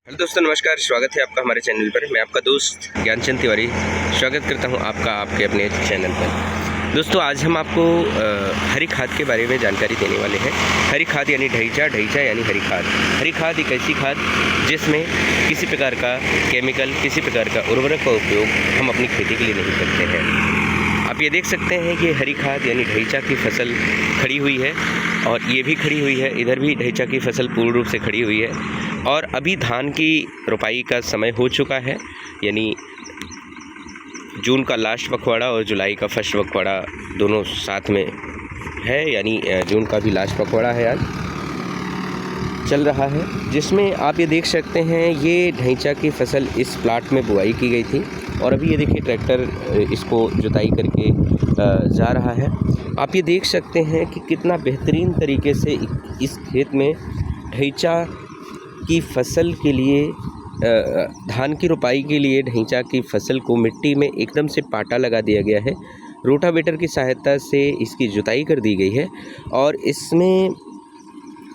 Hello दोस्तों, नमस्कार। स्वागत है आपका हमारे चैनल पर। मैं आपका दोस्त ज्ञानचंद तिवारी स्वागत करता हूं आपका आपके अपने चैनल पर। दोस्तों, आज हम आपको हरी खाद के बारे में जानकारी देने वाले हैं। हरी खाद यानी ढैंचा यानी हरी खाद। हरी खाद एक ऐसी खाद जिसमें किसी प्रकार का केमिकल, किसी प्रकार का उर्वरक का उपयोग हम अपनी खेती के लिए नहीं करते हैं। आप ये देख सकते हैं कि हरी खाद यानी ढैंचा की फसल खड़ी हुई है और ये भी खड़ी हुई है। इधर भी ढैंचा की फसल पूर्ण रूप से खड़ी हुई है और अभी धान की रोपाई का समय हो चुका है, यानी जून का लास्ट पखवाड़ा और जुलाई का फर्स्ट पखवाड़ा दोनों साथ में है, यानी जून का भी लास्ट पखवाड़ा है आज चल रहा है, जिसमें आप ये देख सकते हैं ये ढैंचा की फसल इस प्लाट में बुआई की गई थी और अभी ये देखिए ट्रैक्टर इसको जुताई करके जा रहा है। आप ये देख सकते हैं कि कितना बेहतरीन तरीके से इस खेत में ढैंचा की फसल के लिए, धान की रोपाई के लिए ढैंचा की फसल को मिट्टी में एकदम से पाटा लगा दिया गया है। रोटावेटर की सहायता से इसकी जुताई कर दी गई है और इसमें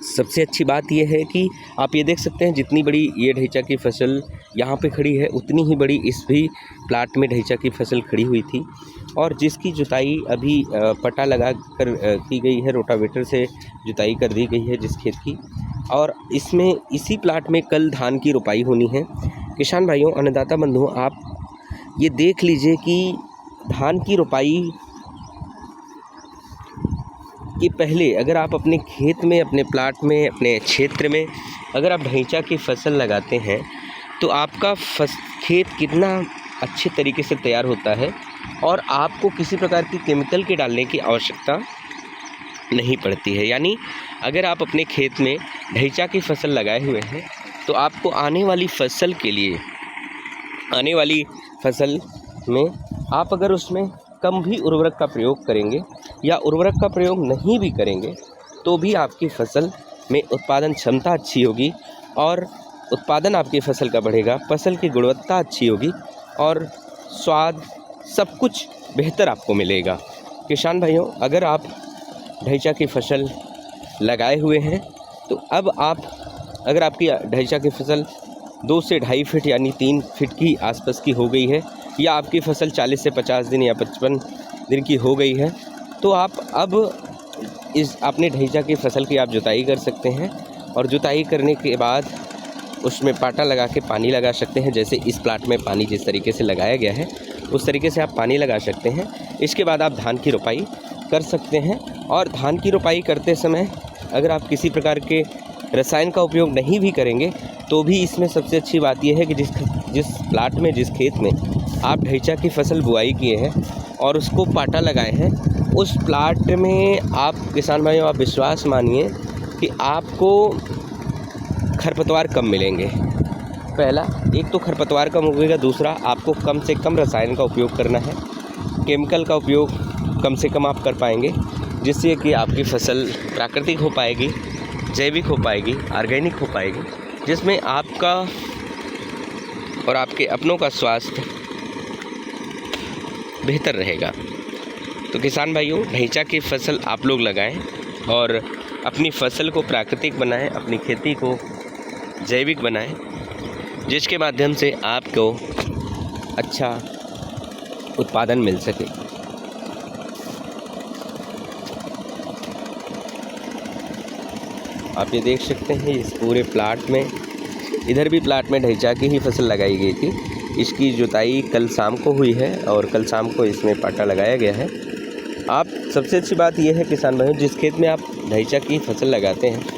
सबसे अच्छी बात यह है कि आप ये देख सकते हैं जितनी बड़ी ये ढैंचा की फसल यहाँ पे खड़ी है उतनी ही बड़ी इस भी प्लाट में ढैंचा की फसल खड़ी हुई थी और जिसकी जुताई अभी पटा लगा कर की गई है। रोटावेटर से जुताई कर दी गई है जिस खेत की, और इसमें इसी प्लाट में कल धान की रोपाई होनी है। किसान भाइयों, अन्नदाता बंधुओं, आप ये देख लीजिए कि धान की रोपाई कि पहले अगर आप अपने खेत में, अपने प्लाट में, अपने क्षेत्र में अगर आप ढैंचा की फसल लगाते हैं तो आपका खेत कितना अच्छे तरीके से तैयार होता है और आपको किसी प्रकार की केमिकल के डालने की आवश्यकता नहीं पड़ती है। यानी अगर आप अपने खेत में ढैंचा की फसल लगाए हुए हैं तो आपको आने वाली फसल के लिए, आने वाली फसल में आप अगर उसमें कम भी उर्वरक का प्रयोग करेंगे या उर्वरक का प्रयोग नहीं भी करेंगे तो भी आपकी फसल में उत्पादन क्षमता अच्छी होगी और उत्पादन आपकी फसल का बढ़ेगा, फसल की गुणवत्ता अच्छी होगी और स्वाद सब कुछ बेहतर आपको मिलेगा। किसान भाइयों, अगर आप ढैंचा की फसल लगाए हुए हैं तो अब आप, अगर आपकी ढैंचा की फसल 2 से 2.5 फीट यानी 3 फीट की आसपास की हो गई है या आपकी फसल 40 से 50 दिन या 55 दिन की हो गई है तो आप अब इस अपने ढैंचा की फसल की आप जुताई कर सकते हैं और जुताई करने के बाद उसमें पाटा लगा के पानी लगा सकते हैं। जैसे इस प्लाट में पानी जिस तरीके से लगाया गया है उस तरीके से आप पानी लगा सकते हैं। इसके बाद आप धान की रोपाई कर सकते हैं और धान की रोपाई करते समय अगर आप किसी प्रकार के रसायन का उपयोग नहीं भी करेंगे तो भी इसमें सबसे अच्छी बात यह है कि जिस प्लाट में, जिस खेत में आप ढैंचा की फसल बुआई किए हैं और उसको पाटा लगाए हैं, उस प्लाट में आप, किसान भाइयों, आप विश्वास मानिए कि आपको खरपतवार कम मिलेंगे। पहला, एक तो खरपतवार कम होगा, दूसरा आपको कम से कम रसायन का उपयोग करना है, केमिकल का उपयोग कम से कम आप कर पाएंगे, जिससे कि आपकी फसल प्राकृतिक हो पाएगी, जैविक हो पाएगी, ऑर्गेनिक हो पाएगी, जिसमें आपका और आपके अपनों का स्वास्थ्य बेहतर रहेगा। तो किसान भाइयों, ढैंचा की फसल आप लोग लगाएं और अपनी फसल को प्राकृतिक बनाएं, अपनी खेती को जैविक बनाएं, जिसके माध्यम से आपको अच्छा उत्पादन मिल सके। आप ये देख सकते हैं इस पूरे प्लाट में, इधर भी प्लाट में ढैंचा की ही फसल लगाई गई थी। इसकी जुताई कल शाम को हुई है और कल शाम को इसमें पाटा लगाया गया है। आप, सबसे अच्छी बात यह है किसान भाइयों, जिस खेत में आप ढैंचा की फसल लगाते हैं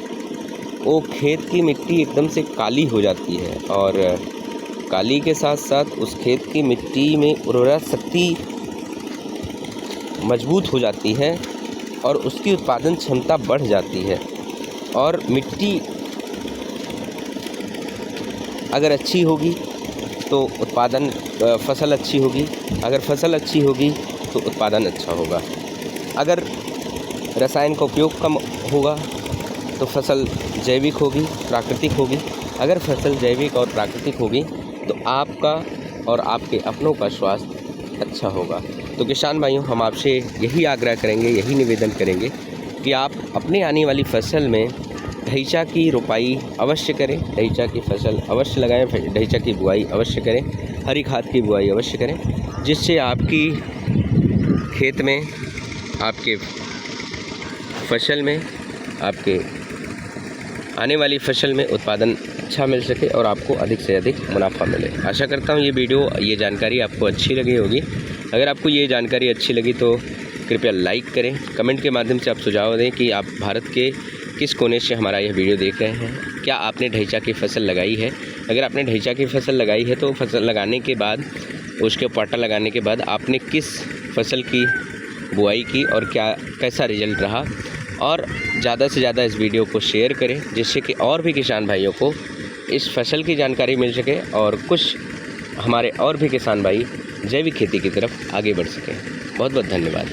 वो खेत की मिट्टी एकदम से काली हो जाती है और काली के साथ साथ उस खेत की मिट्टी में उर्वरक शक्ति मजबूत हो जाती है और उसकी उत्पादन क्षमता बढ़ जाती है। और मिट्टी अगर अच्छी होगी तो उत्पादन, फसल अच्छी होगी, अगर फसल अच्छी होगी तो उत्पादन अच्छा होगा। अगर रसायन का उपयोग कम होगा तो फसल जैविक होगी, प्राकृतिक होगी। अगर फसल जैविक और प्राकृतिक होगी तो आपका और आपके अपनों का स्वास्थ्य अच्छा होगा। तो किसान भाइयों, हम आपसे यही आग्रह करेंगे, यही निवेदन करेंगे कि आप अपने आने वाली फसल में ढैंचा की रोपाई अवश्य करें, ढैंचा की फसल अवश्य लगाएं, ढैंचा की बुआई अवश्य करें, हरी खाद की बुआई अवश्य करें, जिससे आपकी खेत में, आपके फसल में, आपके आने वाली फसल में उत्पादन अच्छा मिल सके और आपको अधिक से अधिक मुनाफा मिले। आशा करता हूँ ये जानकारी आपको अच्छी लगी होगी। अगर आपको ये जानकारी अच्छी लगी तो कृपया लाइक करें, कमेंट के माध्यम से आप सुझाव दें कि आप भारत के किस कोने से हमारा यह वीडियो देख रहे हैं। क्या आपने ढैंचा की फसल लगाई है? अगर आपने ढैंचा की फसल लगाई है तो फसल लगाने के बाद, उसके पाटा लगाने के बाद आपने किस फसल की बुआई की और कैसा रिजल्ट रहा। और ज़्यादा से ज़्यादा इस वीडियो को शेयर करें, जिससे कि और भी किसान भाइयों को इस फसल की जानकारी मिल सके और कुछ हमारे और भी किसान भाई जैविक खेती की तरफ आगे बढ़ सकें। बहुत बहुत धन्यवाद।